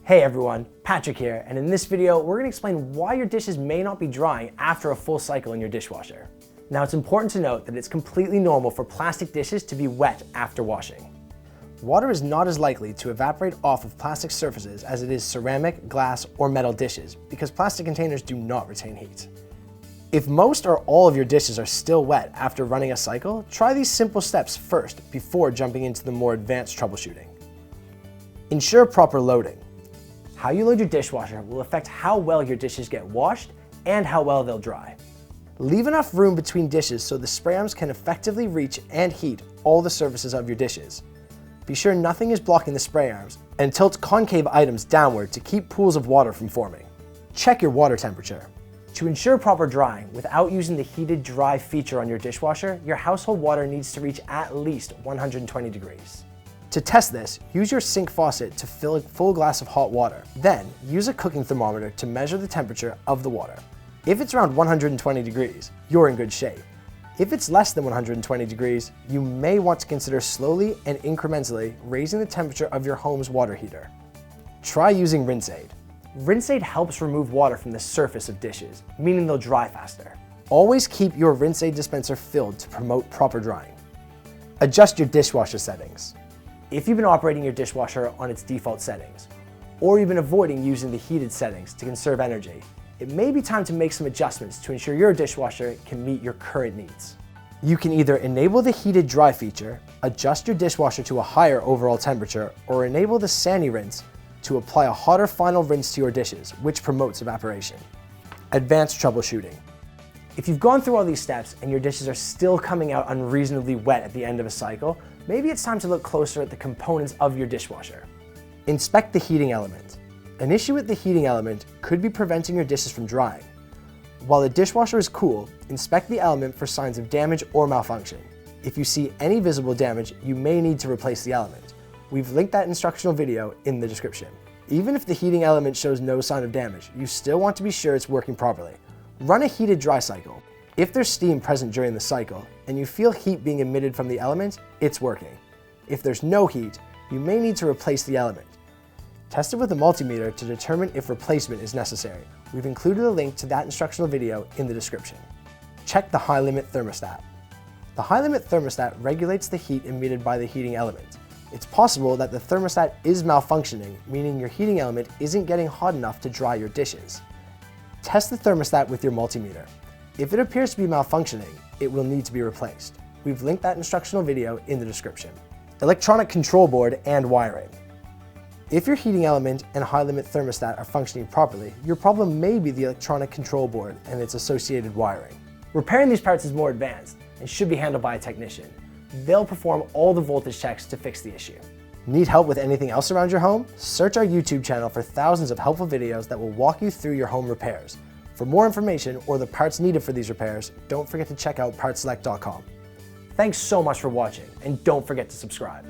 Hey everyone, Patrick here, and in this video, we're going to explain why your dishes may not be drying after a full cycle in your dishwasher. Now it's important to note that it's completely normal for plastic dishes to be wet after washing. Water is not as likely to evaporate off of plastic surfaces as it is ceramic, glass, or metal dishes because plastic containers do not retain heat. If most or all of your dishes are still wet after running a cycle, try these simple steps first before jumping into the more advanced troubleshooting. Ensure proper loading. How you load your dishwasher will affect how well your dishes get washed and how well they'll dry. Leave enough room between dishes so the spray arms can effectively reach and heat all the surfaces of your dishes. Be sure nothing is blocking the spray arms and tilt concave items downward to keep pools of water from forming. Check your water temperature. To ensure proper drying without using the heated dry feature on your dishwasher, your household water needs to reach at least 120 degrees. To test this, use your sink faucet to fill a full glass of hot water. Then, use a cooking thermometer to measure the temperature of the water. If it's around 120 degrees, you're in good shape. If it's less than 120 degrees, you may want to consider slowly and incrementally raising the temperature of your home's water heater. Try using Rinse Aid. Rinse Aid helps remove water from the surface of dishes, meaning they'll dry faster. Always keep your Rinse Aid dispenser filled to promote proper drying. Adjust your dishwasher settings. If you've been operating your dishwasher on its default settings, or you've been avoiding using the heated settings to conserve energy, it may be time to make some adjustments to ensure your dishwasher can meet your current needs. You can either enable the heated dry feature, adjust your dishwasher to a higher overall temperature, or enable the Sani rinse to apply a hotter final rinse to your dishes, which promotes evaporation. Advanced troubleshooting. If you've gone through all these steps and your dishes are still coming out unreasonably wet at the end of a cycle, maybe it's time to look closer at the components of your dishwasher. Inspect the heating element. An issue with the heating element could be preventing your dishes from drying. While the dishwasher is cool, inspect the element for signs of damage or malfunction. If you see any visible damage, you may need to replace the element. We've linked that instructional video in the description. Even if the heating element shows no sign of damage, you still want to be sure it's working properly. Run a heated dry cycle. If there's steam present during the cycle, and you feel heat being emitted from the element, it's working. If there's no heat, you may need to replace the element. Test it with a multimeter to determine if replacement is necessary. We've included a link to that instructional video in the description. Check the high limit thermostat. The high limit thermostat regulates the heat emitted by the heating element. It's possible that the thermostat is malfunctioning, meaning your heating element isn't getting hot enough to dry your dishes. Test the thermostat with your multimeter. If it appears to be malfunctioning, it will need to be replaced. We've linked that instructional video in the description. Electronic control board and wiring. If your heating element and high limit thermostat are functioning properly, your problem may be the electronic control board and its associated wiring. Repairing these parts is more advanced and should be handled by a technician. They'll perform all the voltage checks to fix the issue. Need help with anything else around your home? Search our YouTube channel for thousands of helpful videos that will walk you through your home repairs. For more information or the parts needed for these repairs, don't forget to check out partselect.com. Thanks so much for watching, and don't forget to subscribe.